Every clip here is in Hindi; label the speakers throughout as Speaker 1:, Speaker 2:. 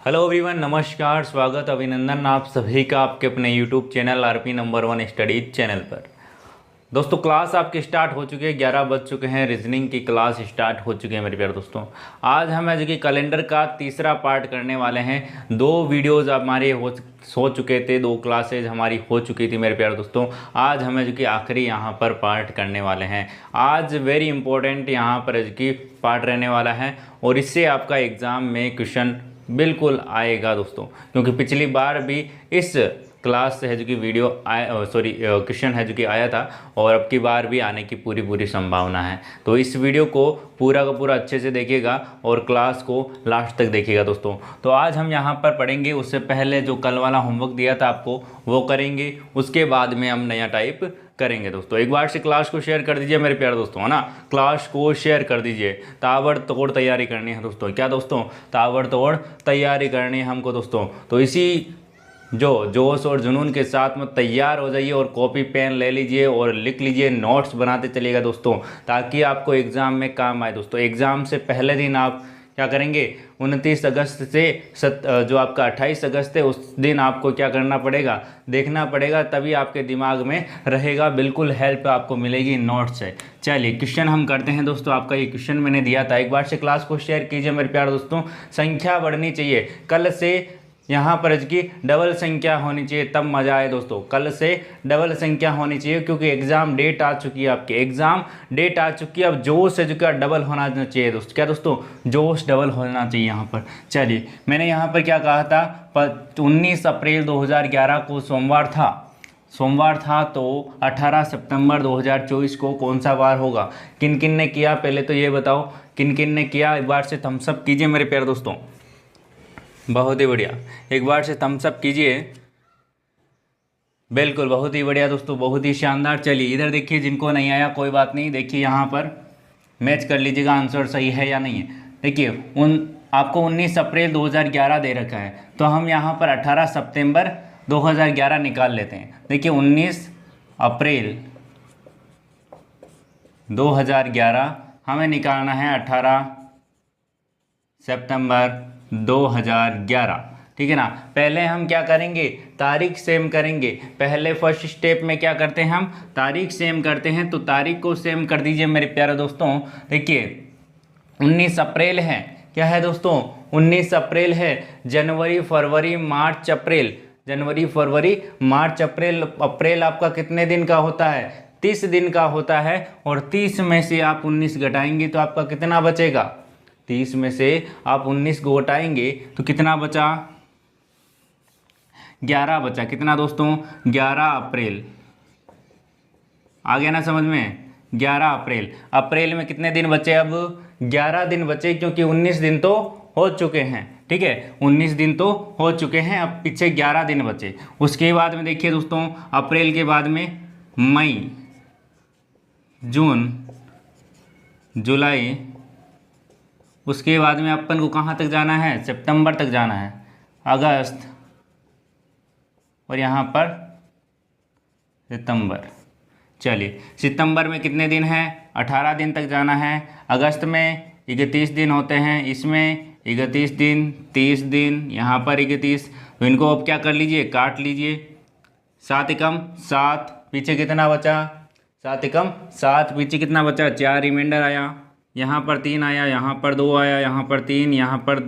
Speaker 1: हेलो एवरीवन, नमस्कार, स्वागत, अभिनंदन आप सभी का आपके अपने YouTube channel RP number 1 studies channel पर। दोस्तों क्लास आपकी स्टार्ट हो चुकी है, 11 बज चुके हैं, रीजनिंग की क्लास स्टार्ट हो चुकी है मेरे प्यारे दोस्तों। आज हम जो कि कैलेंडर का तीसरा पार्ट करने वाले हैं। 2 वीडियोज़ हमारे हो चुके थे, 2 क्लासेज हमारी हो चुकी थी मेरे प्यारे दोस्तों। आज हमें जो कि आखिरी यहाँ पर पार्ट करने वाले हैं। आज वेरी इंपॉर्टेंट यहाँ पर जो कि पार्ट रहने वाला है और इससे आपका एग्ज़ाम में क्वेश्चन बिल्कुल आएगा दोस्तों, क्योंकि पिछली बार भी इस क्लास से है जो कि वीडियो क्वेश्चन है जो कि आया था और अब की बार भी आने की पूरी संभावना है। तो इस वीडियो को पूरा का पूरा अच्छे से देखिएगा और क्लास को लास्ट तक देखिएगा दोस्तों। तो आज हम यहाँ पर पढ़ेंगे, उससे पहले जो कल वाला होमवर्क दिया था आपको वो करेंगे, उसके बाद में हम नया टाइप करेंगे दोस्तों। एक बार से क्लास को शेयर कर दीजिए मेरे प्यारे दोस्तों, है ना। क्लास को शेयर कर दीजिए, ताबड़तोड़ तैयारी करनी है दोस्तों। क्या दोस्तों, ताबड़तोड़ तैयारी करनी है हमको दोस्तों। तो इसी जो जोश और जुनून के साथ में तैयार हो जाइए और कॉपी पेन ले लीजिए और लिख लीजिए, नोट्स बनाते चलिएगा दोस्तों, ताकि आपको एग्ज़ाम में काम आए दोस्तों। एग्ज़ाम से पहले दिन आप क्या करेंगे, 29 अगस्त से जो आपका 28 अगस्त है उस दिन आपको क्या करना पड़ेगा, देखना पड़ेगा, तभी आपके दिमाग में रहेगा। बिल्कुल हेल्प आपको मिलेगी नोट्स से। चलिए क्वेश्चन हम करते हैं दोस्तों। आपका ये क्वेश्चन मैंने दिया था, एक बार से क्लास को शेयर कीजिए मेरे प्यारे दोस्तों। संख्या बढ़नी चाहिए, कल से यहाँ पर की डबल संख्या होनी चाहिए, तब मज़ा आए दोस्तों। कल से डबल संख्या होनी चाहिए, क्योंकि एग्ज़ाम डेट आ चुकी है, आपकी एग्ज़ाम डेट आ चुकी है। अब जोश है जो क्या डबल होना चाहिए दोस्तों। क्या दोस्तों, जोश डबल होना चाहिए यहाँ पर। चलिए मैंने यहाँ पर क्या कहा था, 19 अप्रैल 2011 को सोमवार था, तो 18 सितंबर 2024 को कौन सा वार होगा। किन किन ने किया पहले तो ये बताओ, किन किन ने किया। एक बार से थम्स अप कीजिए मेरे प्यारे दोस्तों, बहुत ही बढ़िया। एक बार से थम्स अप कीजिए, बिल्कुल बहुत ही बढ़िया दोस्तों, बहुत ही शानदार। चलिए इधर देखिए, जिनको नहीं आया कोई बात नहीं, देखिए यहाँ पर मैच कर लीजिएगा आंसर सही है या नहीं है। देखिए आपको 19 अप्रैल 2011 दे रखा है, तो हम यहाँ पर 18 सितंबर 2011 निकाल लेते हैं। देखिए 19 अप्रैल 2011 हमें निकालना है 18 सितंबर 2011, ठीक है ना। पहले हम क्या करेंगे, तारीख सेम करेंगे। पहले फर्स्ट स्टेप में क्या करते हैं, हम तारीख सेम करते हैं। तो तारीख को सेम कर दीजिए मेरे प्यारे दोस्तों। देखिए 19 अप्रैल है, क्या है दोस्तों, 19 अप्रैल है। जनवरी फरवरी मार्च अप्रैल, जनवरी फरवरी मार्च अप्रैल। अप्रैल आपका कितने दिन का होता है, 30 दिन का होता है। और 30 में से आप 19 घटाएंगे तो आपका कितना बचेगा, 30 में से आप 19 को घटाएंगे तो कितना बचा, 11 बचा। कितना दोस्तों, 11 अप्रैल। आ गया ना समझ में, 11 अप्रैल। अप्रैल में कितने दिन बचे, अब 11 दिन बचे, क्योंकि 19 दिन तो हो चुके हैं, ठीक है, 19 दिन तो हो चुके हैं, अब पीछे 11 दिन बचे। उसके बाद में देखिए दोस्तों, अप्रैल के बाद में मई, जून, जुलाई, उसके बाद में अपन को कहाँ तक जाना है, सितंबर तक जाना है, अगस्त, और यहाँ पर सितंबर। चलिए सितंबर में कितने दिन हैं, 18 दिन तक जाना है। अगस्त में 31 दिन होते हैं, इसमें 31 दिन, 30 दिन, यहाँ पर 31। तो इनको अब क्या कर लीजिए, काट लीजिए। 7 एकम 7, पीछे कितना बचा, 7 एकम 7, पीछे कितना बचा, 4 रिमाइंडर आया। यहाँ पर 3 आया, यहाँ पर 2 आया, यहाँ पर 3, यहाँ पर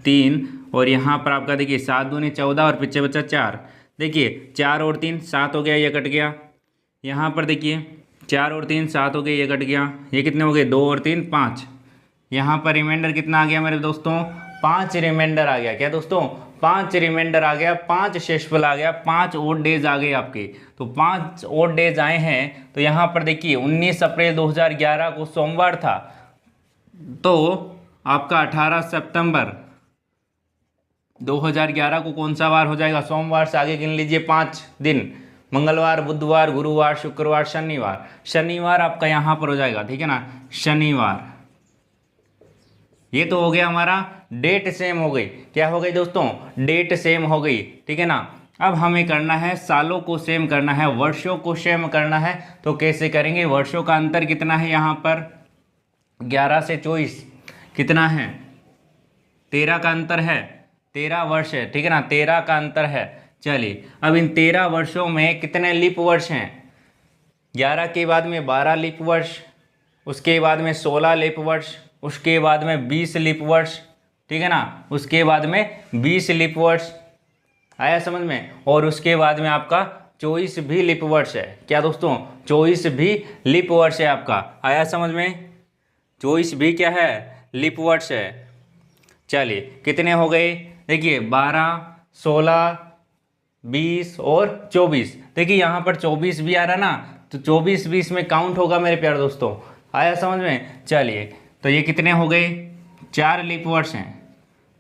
Speaker 1: 3, और यहाँ पर आपका देखिए 7 दूनी 14 और पीछे बचा 4। देखिए 4 और 3 7 हो गया, ये कट गया। यहाँ पर देखिए 4 और 3 7 हो गए, ये कट गया। ये कितने हो गए, 2 और 3 5। यहाँ पर रिमाइंडर कितना आ गया मेरे दोस्तों, 5 रिमाइंडर आ गया। क्या दोस्तों, 5 रिमाइंडर आ गया, 5 शेषफल आ गया, 5 ओड डेज आ गए आपके। तो 5 ओड डेज आए हैं। तो यहाँ पर देखिए 19 अप्रैल 2011 को सोमवार था, तो आपका 18 सितंबर 2011 को कौन सा वार हो जाएगा, सोमवार से आगे गिन लीजिए 5 दिन, मंगलवार, बुधवार, गुरुवार, शुक्रवार, शनिवार। शनिवार आपका यहाँ पर हो जाएगा, ठीक है ना, शनिवार। ये तो हो गया हमारा, डेट सेम हो गई। क्या हो गई दोस्तों, डेट सेम हो गई, ठीक है ना। अब हमें करना है, सालों को सेम करना है, वर्षों को सेम करना है। तो कैसे करेंगे, वर्षों का अंतर कितना है, यहाँ पर 11 से 24 कितना है, 13 का अंतर है। 13 वर्ष है, ठीक है ना, 13 का अंतर है। चलिए अब इन 13 वर्षों में कितने लीप वर्ष हैं? 11 के बाद में 12 लीप वर्ष, उसके बाद में 16 लीप वर्ष, उसके बाद में 20 लीप वर्ष, ठीक है ना, उसके बाद में 20 लीप वर्ष, आया समझ में, और उसके बाद में आपका 24 भी लीप वर्ष है। क्या दोस्तों? 24 भी लीप वर्ष है आपका, आया समझ में, 24 भी क्या है? लीप वर्ष है। चलिए कितने हो गए? देखिए 12, 16, 20 और 24। देखिए यहाँ पर 24 भी आ रहा ना, तो 24 भी इसमें काउंट होगा मेरे प्यारे दोस्तों, आया समझ में। चलिए तो ये कितने हो गए? 4 लीप वर्ष हैं।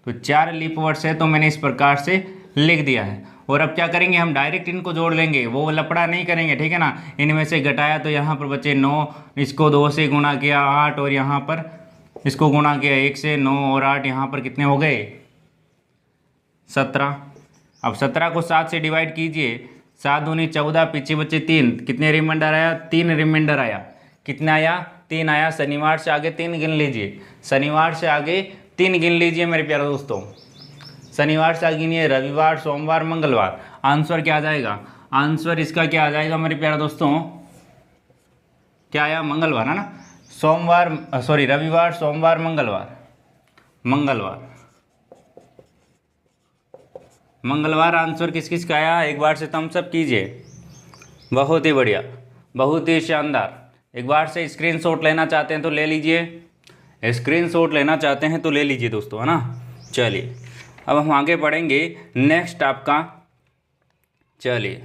Speaker 1: तो 4 लीप वर्ष है, तो मैंने इस प्रकार से लिख दिया है। और अब क्या करेंगे, हम डायरेक्ट इनको जोड़ लेंगे, वो लफड़ा नहीं करेंगे, ठीक है ना। इनमें से घटाया तो यहाँ पर बचे 9, इसको 2 से गुणा किया 8, और यहाँ पर इसको गुणा किया 1 से, 9 और 8, यहाँ पर कितने हो गए? 17। अब 17 को 7 से डिवाइड कीजिए, 7 दूनी 14, पीछे बचे 3, कितने रिमाइंडर आया? 3 रिमाइंडर आया। कितना आया? 3 आया। शनिवार से आगे 3 गिन लीजिए, शनिवार से आगे 3 गिन लीजिए मेरे प्यारे दोस्तों। शनिवार से आगे गिनिए, रविवार, सोमवार, मंगलवार। आंसर क्या आ जाएगा? आंसर इसका क्या आ जाएगा मेरे प्यारे दोस्तों? क्या आया? मंगलवार है ना। सोमवार, सॉरी, रविवार, सोमवार, मंगलवार, मंगलवार आंसर किस किस का आया? एक बार से थम्स अप कीजिए। बहुत ही बढ़िया, बहुत ही शानदार। एक बार से स्क्रीनशॉट लेना चाहते हैं तो ले लीजिए, स्क्रीनशॉट लेना चाहते हैं तो ले लीजिए दोस्तों, है ना। चलिए अब हम आगे बढ़ेंगे नेक्स्ट आपका। चलिए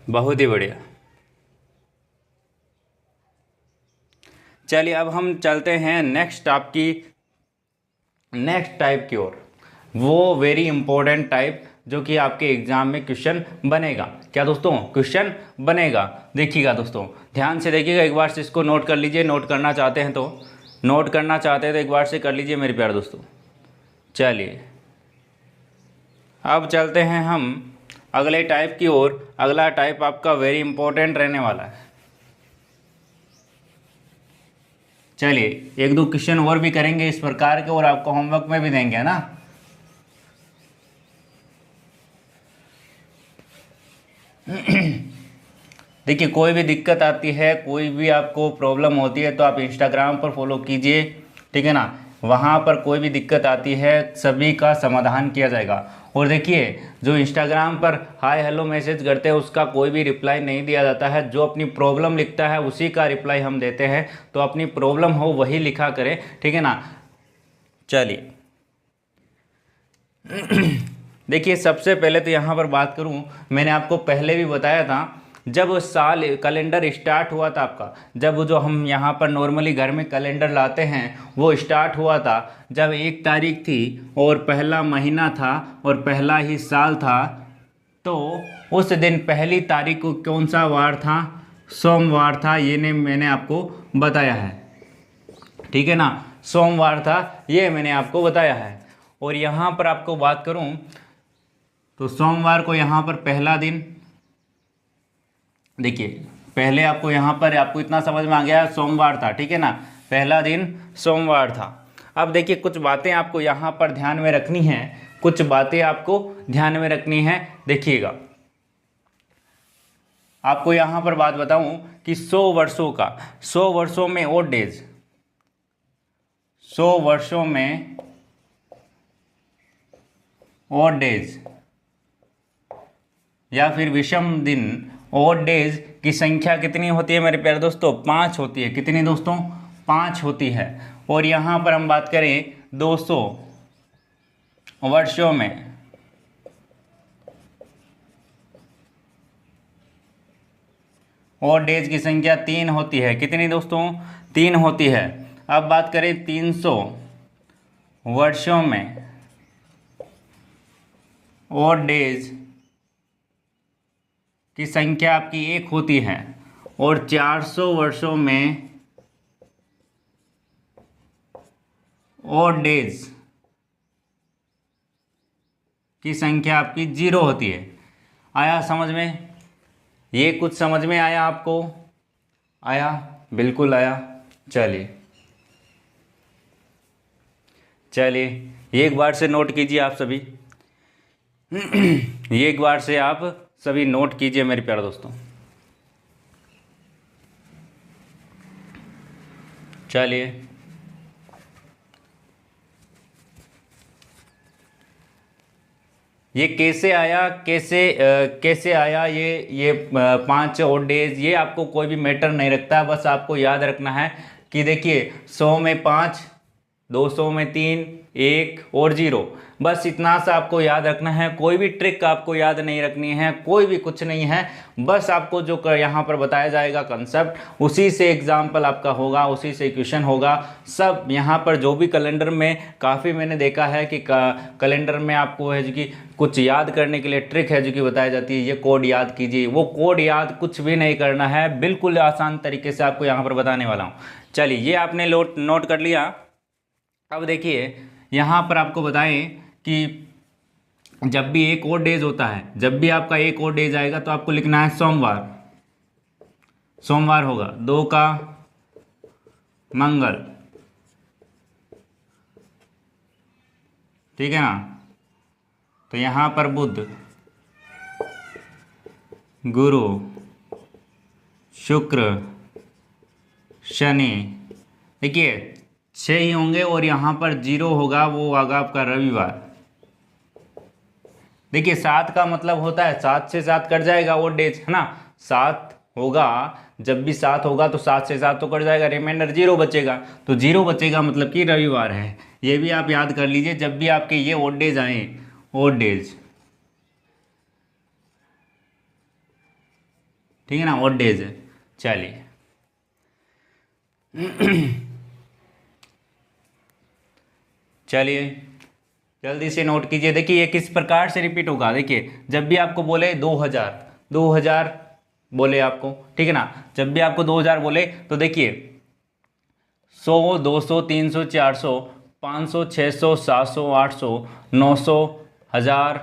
Speaker 1: बहुत ही बढ़िया। चलिए अब हम चलते हैं नेक्स्ट टाइप की ओर। वो वेरी इंपॉर्टेंट टाइप जो कि आपके एग्जाम में क्वेश्चन बनेगा। क्या दोस्तों? क्वेश्चन बनेगा। देखिएगा दोस्तों, ध्यान से देखिएगा, एक बार से इसको नोट कर लीजिए। नोट करना चाहते हैं तो एक बार से कर लीजिए मेरे प्यारे दोस्तों। चलिए अब चलते हैं हम अगले टाइप की ओर। अगला टाइप आपका वेरी इंपॉर्टेंट रहने वाला है। चलिए 1-2 क्वेश्चन और भी करेंगे इस प्रकार के, और आपको होमवर्क में भी देंगे, है ना। देखिए कोई भी दिक्कत आती है, कोई भी आपको प्रॉब्लम होती है तो आप इंस्टाग्राम पर फॉलो कीजिए, ठीक है ना। वहाँ पर कोई भी दिक्कत आती है सभी का समाधान किया जाएगा। और देखिए जो इंस्टाग्राम पर हाय हेलो मैसेज करते हैं उसका कोई भी रिप्लाई नहीं दिया जाता है। जो अपनी प्रॉब्लम लिखता है उसी का रिप्लाई हम देते हैं, तो अपनी प्रॉब्लम हो वही लिखा करें, ठीक है ना। चलिए देखिए सबसे पहले तो यहाँ पर बात करूँ, मैंने आपको पहले भी बताया था, जब साल कैलेंडर स्टार्ट हुआ था आपका, जब जो हम यहाँ पर नॉर्मली घर में कैलेंडर लाते हैं वो स्टार्ट हुआ था जब 1 तारीख थी और पहला महीना था और पहला ही साल था, तो उस दिन पहली तारीख को कौन सा वार था? सोमवार था। ये मैंने आपको बताया है, ठीक है ना, सोमवार था, ये मैंने आपको बताया है। और यहाँ पर आपको बात करूँ तो सोमवार को यहाँ पर पहला दिन, देखिए पहले आपको यहाँ पर आपको इतना समझ में आ गया, सोमवार था, ठीक है ना, पहला दिन सोमवार था। अब देखिए कुछ बातें आपको यहाँ पर ध्यान में रखनी है, कुछ बातें आपको ध्यान में रखनी है। देखिएगा आपको यहाँ पर बात बताऊँ कि 100 वर्षों में ओड डेज, 100 वर्षों में ओड डेज या फिर विषम दिन, ओड डेज की संख्या कितनी होती है मेरे प्यारे दोस्तों? 5 होती है। कितनी दोस्तों? 5 होती है। और यहाँ पर हम बात करें 200 वर्षों में ओड डेज की संख्या 3 होती है। कितनी दोस्तों? 3 होती है। अब बात करें 300 वर्षों में ओड डेज की संख्या आपकी 1 होती है। और 400 वर्षों में ओड डेज की संख्या आपकी 0 होती है। आया समझ में? ये कुछ समझ में आया आपको? आया? बिल्कुल आया। चलिए चलिए एक बार से नोट कीजिए आप सभी। एक बार से आप सभी नोट कीजिए मेरे प्यारे दोस्तों। चलिए ये कैसे आया, कैसे आया ये 5 और डेज, ये आपको कोई भी मैटर नहीं रखता। बस आपको याद रखना है कि देखिए 100 में 5, 200 में 3, 1 और 0, बस इतना सा आपको याद रखना है। कोई भी ट्रिक आपको याद नहीं रखनी है, कोई भी कुछ नहीं है। बस आपको जो यहाँ पर बताया जाएगा कंसेप्ट, उसी से एग्जाम्पल आपका होगा, उसी से क्वेश्चन होगा। सब यहाँ पर जो भी कैलेंडर में काफ़ी मैंने देखा है कि कैलेंडर में आपको है जो कि कुछ याद करने के लिए ट्रिक है जो कि बताई जाती है, ये कोड याद कीजिए, वो कोड याद कुछ भी नहीं करना है, बिल्कुल आसान तरीके से आपको यहाँ पर बताने वाला हूँ। चलिए ये आपने नोट कर लिया। अब देखिए यहाँ पर आपको बताएं कि जब भी एक और डेज होता है, जब भी आपका एक और डेज आएगा तो आपको लिखना है सोमवार। सोमवार होगा, 2 का मंगल, ठीक है ना। तो यहाँ पर बुध, गुरु, शुक्र, शनि, देखिए 6 ही होंगे और यहाँ पर 0 होगा, वो होगा आपका रविवार। देखिए 7 का मतलब होता है 7 से 7 कट जाएगा वो डेज, है ना। 7 होगा, जब भी 7 होगा तो 7 से 7 तो कट जाएगा, रिमाइंडर 0 बचेगा। तो 0 बचेगा मतलब कि रविवार है। ये भी आप याद कर लीजिए जब भी आपके ये ओड डेज आए, ओड डेज, ठीक है ना, ओड डेज। चलिए चलिए जल्दी से नोट कीजिए। देखिए ये किस प्रकार से रिपीट होगा। देखिए जब भी आपको बोले 2000 बोले आपको, ठीक है ना, जब भी आपको 2000 बोले तो देखिए 100, 200, 300, 400, 500, 600, 700, 800, 900, 1000,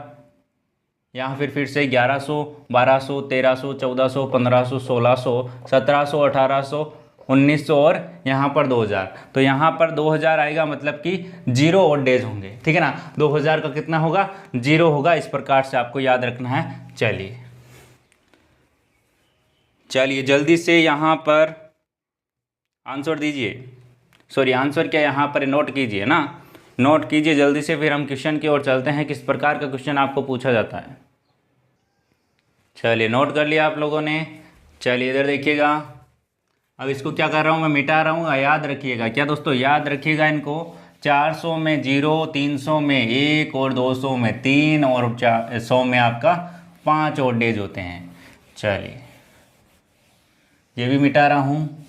Speaker 1: यहाँ फिर से 1100, 1200, 1300, 1400, 1500, 1600, 1700, 1800, 1900 और यहाँ पर 2000। तो यहाँ पर 2000 आएगा मतलब कि 0 और डेज होंगे, ठीक है ना। 2000 का कितना होगा, 0 होगा। इस प्रकार से आपको याद रखना है। चलिए जल्दी से यहाँ पर आंसर दीजिए, सॉरी आंसर क्या, यहाँ पर नोट कीजिए ना, नोट कीजिए जल्दी से, फिर हम क्वेश्चन की ओर चलते हैं। किस प्रकार का क्वेश्चन आपको पूछा जाता है। चलिए नोट कर लिया आप लोगों ने। चलिए इधर देखिएगा। अब इसको क्या कर रहा हूँ मैं, मिटा रहा हूँ। याद रखिएगा क्या दोस्तों, याद रखिएगा इनको। 400 में 0, 300 में 1 और 200 में 3 और 100 में आपका 5 और डेज होते हैं। चलिए ये भी मिटा रहा हूँ।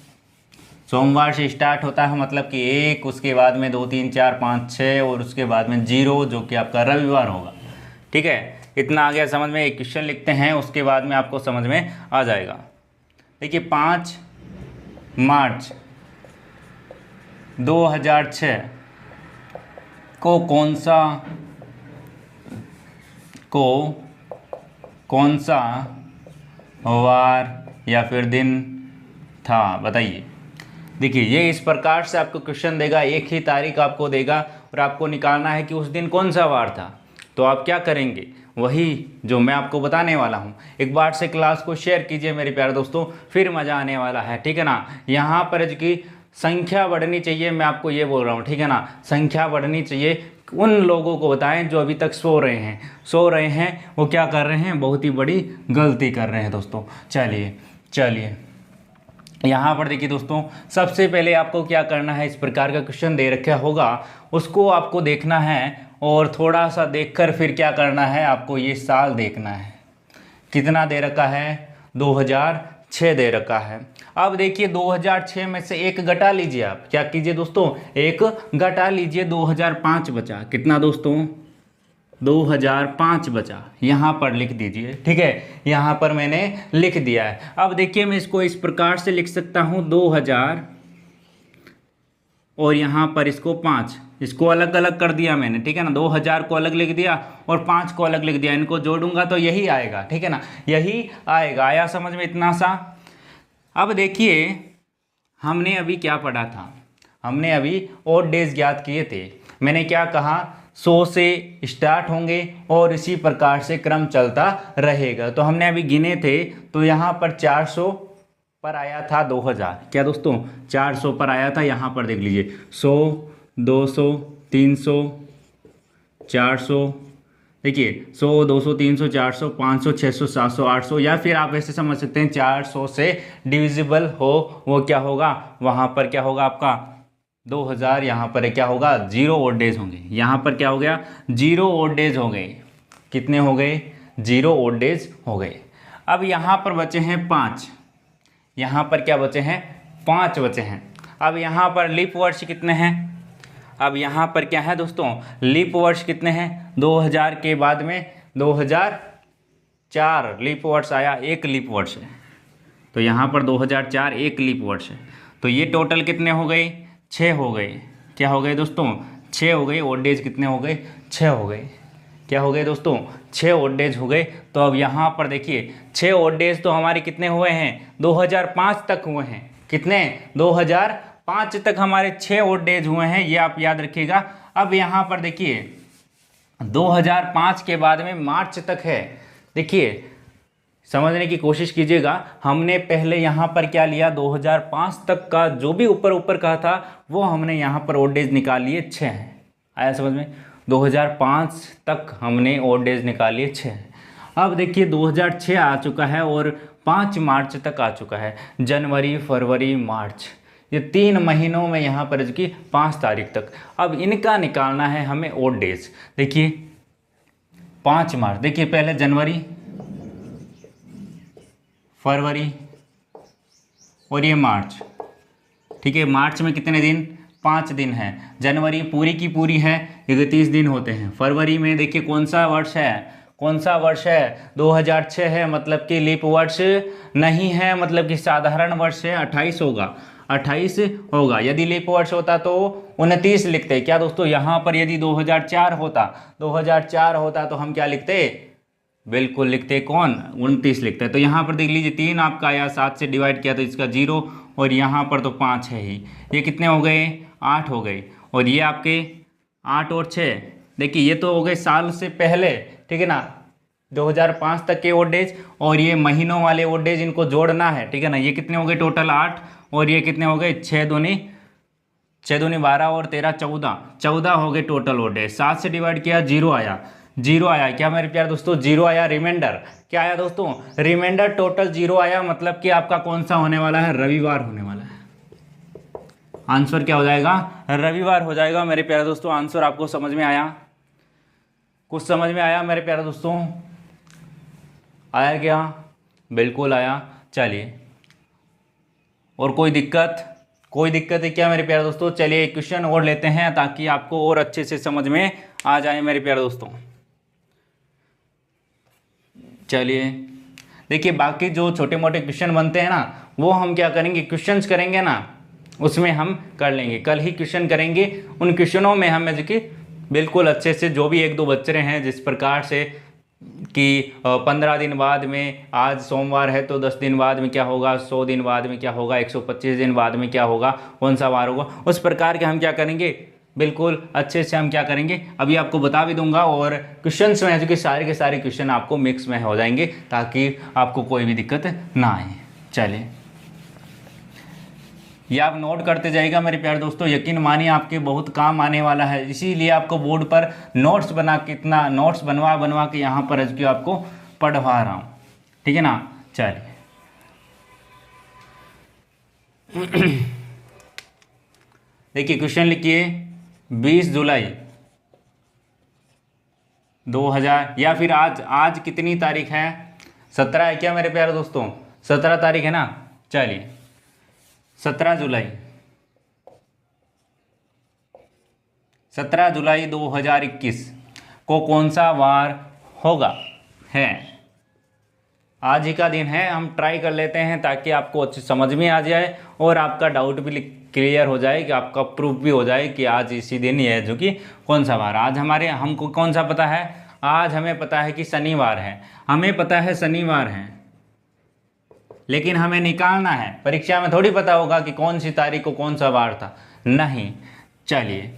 Speaker 1: सोमवार से स्टार्ट होता है मतलब कि 1, उसके बाद में 2, 3, 4, 5, 6 और उसके बाद में 0 जो कि आपका रविवार होगा, ठीक है। इतना आ गया समझ में। एक क्वेश्चन लिखते हैं, उसके बाद में आपको समझ में आ जाएगा। देखिए 5 मार्च 2006 को कौन सा वार या फिर दिन था, बताइए। देखिए ये इस प्रकार से आपको क्वेश्चन देगा, एक ही तारीख आपको देगा और आपको निकालना है कि उस दिन कौन सा वार था। तो आप क्या करेंगे, वही जो मैं आपको बताने वाला हूँ। एक बार से क्लास को शेयर कीजिए मेरे प्यारे दोस्तों, फिर मज़ा आने वाला है, ठीक है ना। यहाँ पर की संख्या बढ़नी चाहिए, मैं आपको ये बोल रहा हूँ, ठीक है ना। संख्या बढ़नी चाहिए। उन लोगों को बताएं जो अभी तक सो रहे हैं, वो क्या कर रहे हैं, बहुत ही बड़ी गलती कर रहे हैं दोस्तों। चलिए यहाँ पर देखिए दोस्तों, सबसे पहले आपको क्या करना है, इस प्रकार का क्वेश्चन दे रखा होगा, उसको आपको देखना है और थोड़ा सा देखकर फिर क्या करना है, आपको ये साल देखना है। कितना दे रखा है, 2006 दे रखा है। अब देखिए 2006 में से एक घटा लीजिए। आप क्या कीजिए दोस्तों, एक घटा लीजिए, 2005 बचा। कितना दोस्तों, 2005 बचा। यहाँ पर लिख दीजिए, ठीक है, यहाँ पर मैंने लिख दिया है। अब देखिए मैं इसको इस प्रकार से लिख सकता हूँ, 2000 और यहाँ पर इसको 5, इसको अलग अलग कर दिया मैंने, ठीक है ना। 2000 को अलग लिख दिया और 5 को अलग लिख दिया। इनको जोड़ूंगा तो यही आएगा, ठीक है ना, यही आएगा। आया समझ में इतना सा। अब देखिए हमने अभी क्या पढ़ा था, हमने अभी ओड डेज ज्ञात किए थे। मैंने क्या कहा, 100 से स्टार्ट होंगे और इसी प्रकार से क्रम चलता रहेगा। तो हमने अभी गिने थे, तो यहाँ पर 400 पर आया था 2000, क्या दोस्तों 400 पर आया था। यहाँ पर देख लीजिए 100, 200, 300, 400, देखिए 100, 200, 300, 400, 500, 600, 700, 800, या फिर आप ऐसे समझ सकते हैं 400 से डिविजिबल हो वो क्या होगा, वहाँ पर क्या होगा आपका 2000। यहाँ पर क्या होगा, 0 ओड डेज होंगे। यहाँ पर क्या हो गया, 0 ओड डेज हो गए। कितने हो गए, 0 ओड डेज हो गए। अब यहाँ पर बचे हैं 5, यहाँ पर क्या बचे हैं, 5 बचे हैं। अब यहाँ पर लीप वर्ष कितने हैं, अब यहाँ पर क्या है दोस्तों, लीप वर्ष कितने हैं, 2000 के बाद में 2004 लीप वर्ष आया, एक लीप वर्ष है। तो यहाँ पर 2004 एक लीप वर्ष है। तो ये टोटल कितने हो गए, 6 हो गए। क्या हो गए दोस्तों, 6 हो गए। ओड डेज कितने हो गए, 6 हो गए। क्या हो गए दोस्तों, 6 ओड डेज हो गए। तो अब यहाँ पर देखिए 6 ओड डेज तो हमारे कितने हुए हैं, 2005 तक हुए हैं। कितने, 2005 तक हमारे 6 ओड डेज हुए हैं, ये आप याद रखिएगा। अब यहाँ पर देखिए 2005 के बाद में मार्च तक है। देखिए समझने की कोशिश कीजिएगा, हमने पहले यहाँ पर क्या लिया, 2005 तक का जो भी ऊपर ऊपर का था वो हमने यहाँ पर ओड डेज निकाल लिए 6 हैं। आया समझ में, 2005 तक हमने ओड डेज निकाल लिए 6 हैं। अब देखिए 2006 आ चुका है और 5 मार्च तक आ चुका है। जनवरी, फरवरी, मार्च, ये 3 महीनों में यहाँ पर जो कि 5 तारीख तक। अब इनका निकालना है हमें ओड डेज। देखिए 5 मार्च, देखिए पहले जनवरी, फरवरी और ये मार्च। ठीक है, मार्च में कितने दिन, 5 दिन है। जनवरी पूरी की पूरी है, 31 दिन होते हैं। फरवरी में देखिए कौन सा वर्ष है, कौन सा वर्ष है, 2006 है, मतलब कि लीप वर्ष नहीं है, मतलब कि साधारण वर्ष है, 28 होगा, 28 होगा। यदि लीप वर्ष होता तो 29 लिखते। क्या दोस्तों, यहाँ पर यदि 2004 होता तो हम क्या लिखते, बिल्कुल लिखते कौन, 29 लिखते हैं। तो यहाँ पर देख लीजिए 3 आपका आया, 7 से डिवाइड किया तो इसका 0, और यहाँ पर तो 5 है ही। ये कितने हो गए, 8 हो गए। और ये आपके 8 और 6, देखिए ये तो हो गए साल से पहले, ठीक है ना, 2005 तक के ओड डेज, और ये महीनों वाले ओड डेज इनको जोड़ना है, ठीक है ना। ये कितने हो गए टोटल 8, और ये कितने हो गए 6 दूनी 12 और 13 14 हो गए टोटल ओड डेज। 7 से डिवाइड किया, 0 आया, 0 आया। क्या मेरे प्यारे दोस्तों, 0 आया। रिमाइंडर क्या आया दोस्तों, रिमाइंडर टोटल 0 आया। मतलब कि आपका कौन सा होने वाला है, रविवार होने वाला है। आंसर क्या हो जाएगा, रविवार हो जाएगा मेरे प्यारे दोस्तों। आंसर आपको समझ में आया, कुछ समझ में आया मेरे प्यारे दोस्तों, आया क्या, बिल्कुल आया। चलिए, और कोई दिक्कत है क्या मेरे प्यारे दोस्तों। चलिए एक क्वेश्चन और लेते हैं ताकि आपको और अच्छे से समझ में आ जाए मेरे प्यारे दोस्तों। चलिए देखिए, बाकी जो छोटे मोटे क्वेश्चन बनते हैं ना, वो हम क्या करेंगे, क्वेश्चंस करेंगे ना, उसमें हम कर लेंगे। कल ही क्वेश्चन करेंगे, उन क्वेश्चनों में हमें जो कि बिल्कुल अच्छे से, जो भी 1-2 बच्चे हैं, जिस प्रकार से कि 15 दिन बाद में, आज सोमवार है तो 10 दिन बाद में क्या होगा, 100 दिन बाद में क्या होगा, 125 दिन बाद में क्या होगा, कौन सा वार होगा, उस प्रकार के हम क्या करेंगे, बिल्कुल अच्छे से हम क्या करेंगे, अभी आपको बता भी दूंगा। और क्वेश्चंस में है जो कि सारे के सारे क्वेश्चन आपको मिक्स में हो जाएंगे ताकि आपको कोई भी दिक्कत ना आए। चलिए, ये आप नोट करते जाइएगा मेरे प्यारे दोस्तों, यकीन मानिए आपके बहुत काम आने वाला है। इसीलिए आपको बोर्ड पर नोट्स बना के, इतना नोट्स बनवा के यहाँ पर जो आपको पढ़वा रहा हूँ, ठीक है ना। चलिए देखिए क्वेश्चन लिखिए, 20 जुलाई 2000, या फिर आज कितनी तारीख है, 17 है क्या मेरे प्यारे दोस्तों, 17 तारीख है ना। चलिए 17 जुलाई 2021 को कौन सा वार होगा, है आज ही का दिन है। हम ट्राई कर लेते हैं ताकि आपको अच्छी समझ में आ जाए और आपका डाउट भी क्लियर हो जाए, कि आपका प्रूफ भी हो जाए कि आज इसी दिन ये है जो कि कौन सा वार। आज हमको कौन सा पता है, आज हमें पता है कि शनिवार है, हमें पता है शनिवार है, लेकिन हमें निकालना है। परीक्षा में थोड़ी पता होगा कि कौन सी तारीख को कौन सा वार था, नहीं। चलिए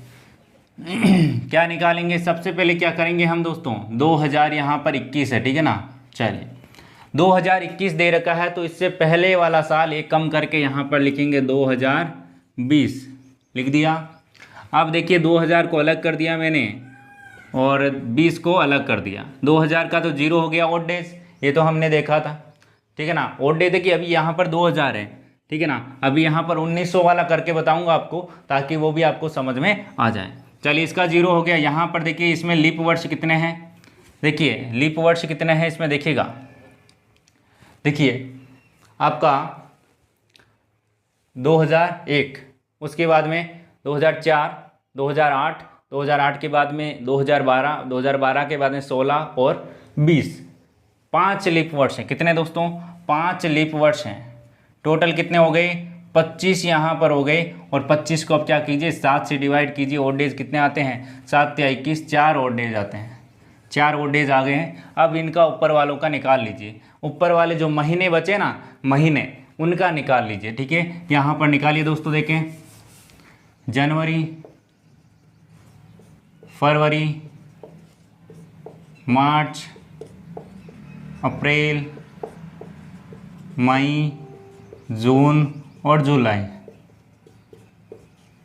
Speaker 1: क्या निकालेंगे, सबसे पहले क्या करेंगे हम दोस्तों, 2000 यहाँ पर 21 है, ठीक है ना। चलिए 2021 दे रखा है, तो इससे पहले वाला साल एक कम करके यहाँ पर लिखेंगे 2020, लिख दिया। अब देखिए 2000 को अलग कर दिया मैंने और 20 को अलग कर दिया। 2000 का तो जीरो हो गया ऑड डेज, ये तो हमने देखा था, ठीक है ना। ऑड डेज देखिए अभी यहाँ पर 2000 है, ठीक है ना। अभी यहाँ पर 1900 वाला करके बताऊंगा आपको, ताकि वो भी आपको समझ में आ जाए। चलिए इसका जीरो हो गया। यहाँ पर देखिए इसमें लीप वर्ष कितने हैं, देखिए लीप वर्ष कितने हैं इसमें, देखिएगा, देखिए आपका 2001, उसके बाद में 2004, 2008, 2008 के बाद में 2012, 2012 के बाद में 16 और 20, 5 लीप वर्ष हैं। कितने दोस्तों, 5 लीप वर्ष हैं। टोटल कितने हो गए, 25 यहाँ पर हो गए। और 25 को अब क्या कीजिए, 7 से डिवाइड कीजिए। ऑड डेज कितने आते हैं, 7 या 21, 4 ऑड डेज आते हैं, 4 ऑड डेज आ गए हैं। अब इनका ऊपर वालों का निकाल लीजिए, ऊपर वाले जो महीने बचे ना, महीने, उनका निकाल लीजिए, ठीक है। यहाँ पर निकालिए दोस्तों, देखें जनवरी, फरवरी, मार्च, अप्रैल, मई, जून और जुलाई,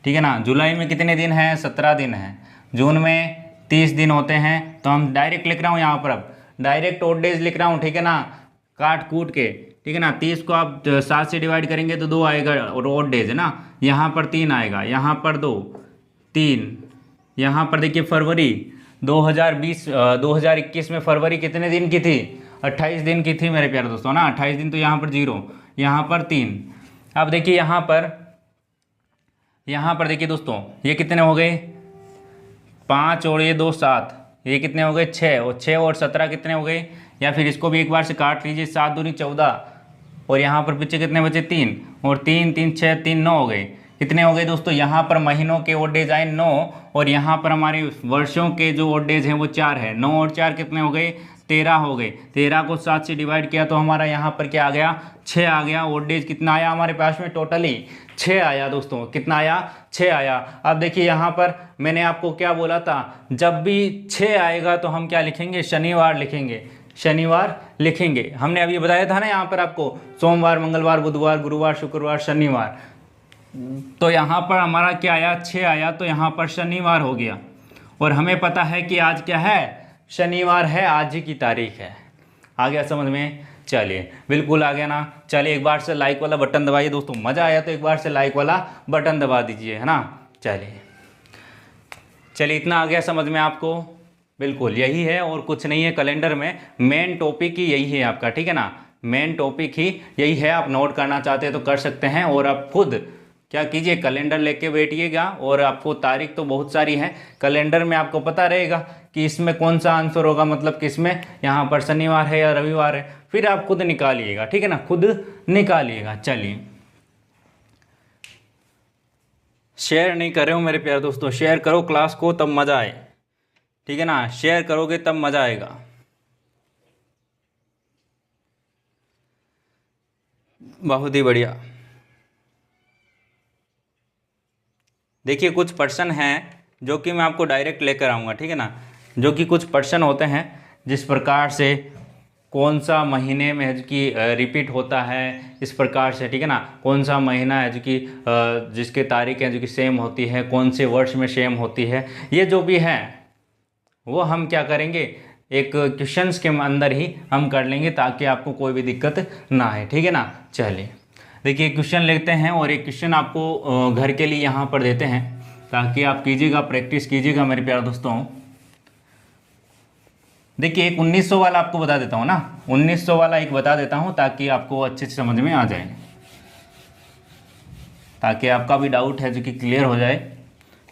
Speaker 1: ठीक है ना। जुलाई में कितने दिन हैं, 17 दिन हैं। जून में 30 दिन होते हैं। तो हम डायरेक्ट लिख रहा हूँ यहाँ पर, अब डायरेक्ट ऑड डेज लिख रहा हूँ, ठीक है ना, काट कूट के, ठीक है ना। 30 को आप 7 से डिवाइड करेंगे तो 2 आएगा और ऑड डेज है ना। यहाँ पर 3 आएगा, यहाँ पर 2, 3, यहाँ पर देखिए फरवरी 2021 में फरवरी कितने दिन की थी, 28 दिन की थी मेरे प्यारे दोस्तों ना, 28 दिन। तो यहाँ पर 0, यहाँ पर 3। अब देखिए यहाँ पर देखिए दोस्तों, ये कितने हो गए, 5 और ये 2, 7, ये कितने हो गए, 6, और 6 और 17 कितने हो गए। या फिर इसको भी एक बार से काट लीजिए, 7 दूनी 14, और यहाँ पर पीछे कितने बचे, 3, और 3, 3, 6, 3, 9 हो गए। कितने हो गए दोस्तों, यहाँ पर महीनों के ऑड डेज आए 9, और यहाँ पर हमारे वर्षों के जो ऑड डेज हैं वो 4 है। 9 और 4 कितने हो गए, 13 हो गए। 13 को 7 से डिवाइड किया तो हमारा यहाँ पर क्या आ गया, 6 आ गया। ऑड डेज कितना आया हमारे पास में, टोटली 6 आया दोस्तों। कितना आया, 6 आया। अब देखिए यहाँ पर मैंने आपको क्या बोला था, जब भी 6 आएगा तो हम क्या लिखेंगे, शनिवार लिखेंगे, शनिवार लिखेंगे। हमने अभी बताया था ना यहाँ पर आपको, सोमवार, मंगलवार, बुधवार, गुरुवार, शुक्रवार, शनिवार। तो यहाँ पर हमारा क्या आया, 6 आया, तो यहाँ पर शनिवार हो गया। और हमें पता है कि आज क्या है, शनिवार है, आज ही की तारीख है। आ गया समझ में, चलिए बिल्कुल आ गया ना। चलिए एक बार से लाइक वाला बटन दबाइए दोस्तों, मज़ा आया तो एक बार से लाइक वाला बटन दबा दीजिए, है ना। चलिए इतना आ गया समझ में आपको, बिल्कुल यही है और कुछ नहीं है। कैलेंडर में मेन टॉपिक ही यही है आपका, ठीक है ना, मेन टॉपिक ही यही है। आप नोट करना चाहते हैं तो कर सकते हैं, और आप खुद क्या कीजिए, कैलेंडर लेके बैठिएगा, और आपको तारीख तो बहुत सारी है कैलेंडर में, आपको पता रहेगा कि इसमें कौन सा आंसर होगा, मतलब किसमें यहाँ पर शनिवार है या रविवार है, फिर आप खुद निकालिएगा, ठीक है ना, खुद निकालिएगा। चलिए शेयर नहीं कर रहे हो मेरे प्यारे दोस्तों, शेयर करो क्लास को, तब मज़ा आए, ठीक है ना, शेयर करोगे तब मज़ा आएगा। बहुत ही बढ़िया। देखिए कुछ पर्सन हैं जो कि मैं आपको डायरेक्ट लेकर आऊँगा, ठीक है ना, जो कि कुछ पर्सन होते हैं जिस प्रकार से कौन सा महीने में है जो कि रिपीट होता है, इस प्रकार से, ठीक है ना, कौन सा महीना है जो कि जिसके तारीख है जो कि सेम होती है, कौन से वर्ष में सेम होती है, ये जो भी है वो हम क्या करेंगे, एक क्वेश्चंस के अंदर ही हम कर लेंगे, ताकि आपको कोई भी दिक्कत ना आए, ठीक है ना। चलिए देखिए क्वेश्चन लेते हैं, और एक क्वेश्चन आपको घर के लिए यहाँ पर देते हैं, ताकि आप कीजिएगा, प्रैक्टिस कीजिएगा मेरे प्यारे दोस्तों। देखिए एक 1900 वाला आपको बता देता हूँ ना, 1900 वाला एक बता देता हूँ, ताकि आपको अच्छे से समझ में आ जाए, ताकि आपका भी डाउट है जो कि क्लियर हो जाए।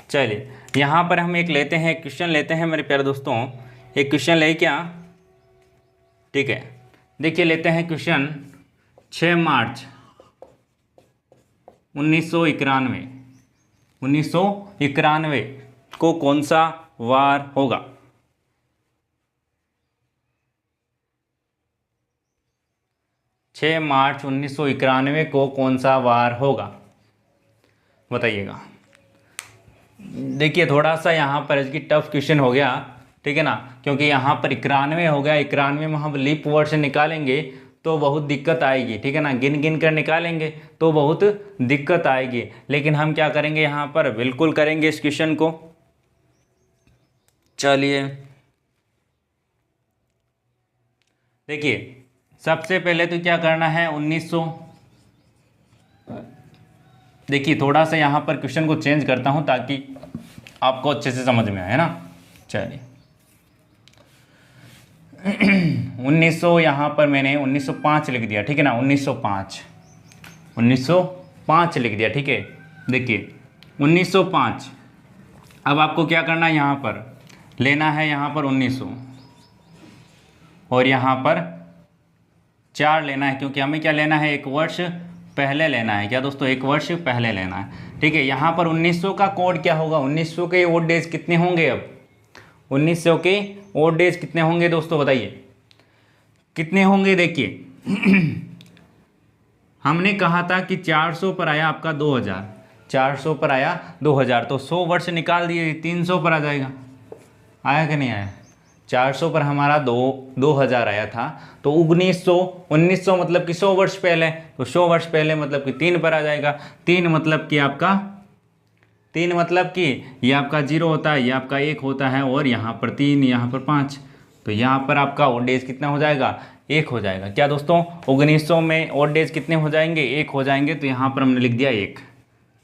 Speaker 1: चलिए यहाँ पर हम एक लेते हैं, क्वेश्चन लेते हैं मेरे प्यारे दोस्तों, एक क्वेश्चन ले क्या, ठीक है। देखिए लेते हैं क्वेश्चन, 6 मार्च 1991 को कौन सा वार होगा। 6 मार्च 1991 को कौन सा वार होगा, बताइएगा। देखिए थोड़ा सा यहाँ पर इसकी टफ क्वेश्चन हो गया, ठीक है ना, क्योंकि यहाँ पर 91 हो गया। 91 में हम लीप वर्ड से निकालेंगे तो बहुत दिक्कत आएगी, ठीक है ना, गिन गिन कर निकालेंगे तो बहुत दिक्कत आएगी। लेकिन हम क्या करेंगे यहाँ पर, बिल्कुल करेंगे इस क्वेश्चन को। चलिए देखिए, सबसे पहले तो क्या करना है, 1900, देखिए थोड़ा सा यहाँ पर क्वेश्चन को चेंज करता हूँ ताकि आपको अच्छे से समझ में आए, है ना। चलिए 1900 यहाँ पर मैंने 1905 लिख दिया, ठीक है ना, 1905 लिख दिया, ठीक है। देखिए 1905, अब आपको क्या करना है, यहाँ पर लेना है, यहाँ पर 1900 और यहाँ पर 4 लेना है, क्योंकि हमें क्या लेना है, एक वर्ष पहले लेना है। क्या दोस्तों, एक वर्ष पहले लेना है, ठीक है। यहाँ पर 1900 का कोड क्या होगा, 1900 के ओड डेज कितने होंगे, अब 1900 के ओड डेज कितने होंगे दोस्तों, बताइए कितने होंगे। देखिए हमने कहा था कि 400 पर आया आपका 2000, 400 पर आया 2000, तो 100 वर्ष निकाल दिए 300 पर आ जाएगा। आया कि नहीं आया, 400 पर हमारा 2000 आया था, तो 1900 मतलब कि 100 वर्ष पहले, तो 100 वर्ष पहले मतलब कि 3 पर आ जाएगा। 3 मतलब कि आपका, 3 मतलब कि ये आपका 0 होता है, ये आपका 1 होता है, और यहाँ पर 3, यहाँ पर 5, तो यहाँ पर आपका ओड डेज कितना हो जाएगा, 1 हो जाएगा। क्या दोस्तों, 1900 में ओड डेज कितने हो जाएंगे, 1 हो जाएंगे, तो यहाँ पर हमने लिख दिया 1,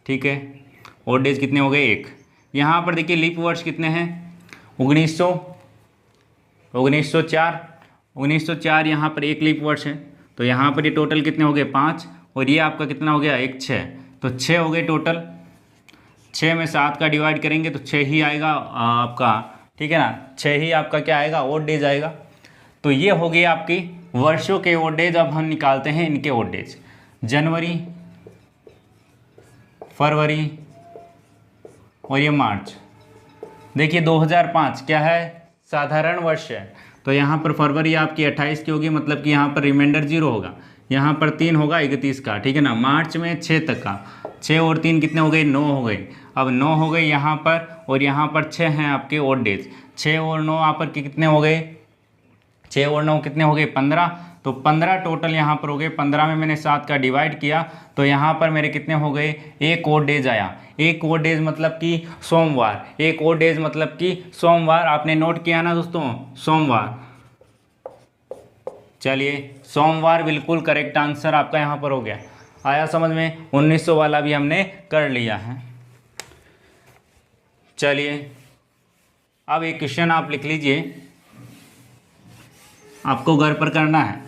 Speaker 1: ठीक है। ओड डेज कितने हो गए, 1। यहाँ पर देखिए लीप वर्ष कितने हैं, 1904, 1904 यहाँ पर 1 लीप वर्ष है, तो यहाँ पर ये टोटल कितने हो गए, 5, और ये आपका कितना हो गया, 1 6, तो 6 हो गए टोटल। 6 में 7 का डिवाइड करेंगे तो 6 ही आएगा आपका, ठीक है ना, 6 ही आपका क्या आएगा, ओड डेज आएगा। तो ये हो गई आपकी वर्षों के ओड डेज। अब हम निकालते हैं इनके ओड डेज, जनवरी, फरवरी और ये मार्च। देखिए 2005 क्या है, साधारण वर्ष है, तो यहाँ पर फरवरी आपकी 28 की होगी, मतलब कि यहाँ पर रिमाइंडर 0 होगा, यहाँ पर 3 होगा 31 का, ठीक है ना। मार्च में 6 तक का, 6 और 3 कितने हो गए, 9 हो गए। अब 9 हो गए यहाँ पर, और यहाँ पर 6 हैं आपके ओड डेज। 6 और 9 यहाँ पर कितने हो गए, 6 और 9 कितने हो गए, 15, तो 15 टोटल यहाँ पर हो गए। 15 में मैंने 7 का डिवाइड किया तो यहाँ पर मेरे कितने हो गए, 1 ओड डेज आया। 1 ओड डेज मतलब कि सोमवार, 1 ओड डेज मतलब कि सोमवार। आपने नोट किया ना दोस्तों, सोमवार। चलिए सोमवार बिल्कुल करेक्ट आंसर आपका यहाँ पर हो गया। आया समझ में, 1900 वाला भी हमने कर लिया है। चलिए अब एक क्वेश्चन आप लिख लीजिए, आपको घर पर करना है,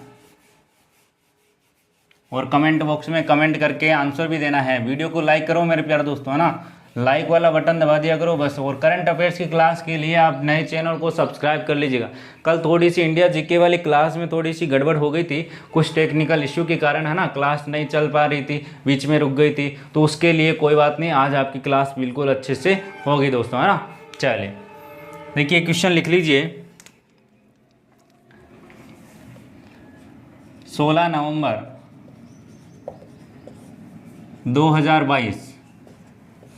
Speaker 1: और कमेंट बॉक्स में कमेंट करके आंसर भी देना है। वीडियो को लाइक करो मेरे प्यारे दोस्तों, है ना, लाइक वाला बटन दबा दिया करो बस। और करंट अफेयर्स की क्लास के लिए आप नए चैनल को सब्सक्राइब कर लीजिएगा। कल थोड़ी सी इंडिया जीके वाली क्लास में थोड़ी सी गड़बड़ हो गई थी, कुछ टेक्निकल इश्यू के कारण, है ना, क्लास नहीं चल पा रही थी, बीच में रुक गई थी, तो उसके लिए कोई बात नहीं, आज आपकी क्लास बिल्कुल अच्छे से होगी दोस्तों, है ना। चलिए देखिए क्वेश्चन लिख लीजिए, 16 नवंबर 2022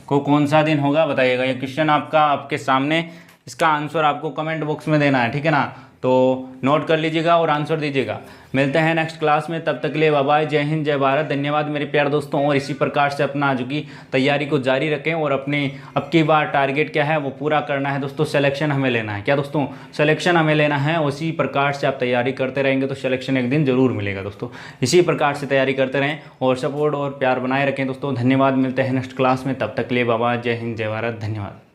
Speaker 1: को कौन सा दिन होगा, बताइएगा। ये क्वेश्चन आपका आपके सामने, इसका आंसर आपको कमेंट बॉक्स में देना है, ठीक है ना, तो नोट कर लीजिएगा और आंसर दीजिएगा। मिलते हैं नेक्स्ट क्लास में, तब तक के लिए बाय बाय, जय हिंद जय भारत, धन्यवाद मेरे प्यारे दोस्तों। और इसी प्रकार से अपना आज की तैयारी को जारी रखें, और अपने अब की बार टारगेट क्या है वो पूरा करना है दोस्तों। सिलेक्शन हमें लेना है, क्या दोस्तों, सिलेक्शन हमें लेना है। उसी प्रकार से आप तैयारी करते रहेंगे तो सिलेक्शन एक दिन जरूर मिलेगा दोस्तों। इसी प्रकार से तैयारी करते रहें और सपोर्ट और प्यार बनाए रखें दोस्तों। धन्यवाद, मिलते हैं नेक्स्ट क्लास में, तब तक के लिए बाय बाय, जय हिंद जय भारत, धन्यवाद।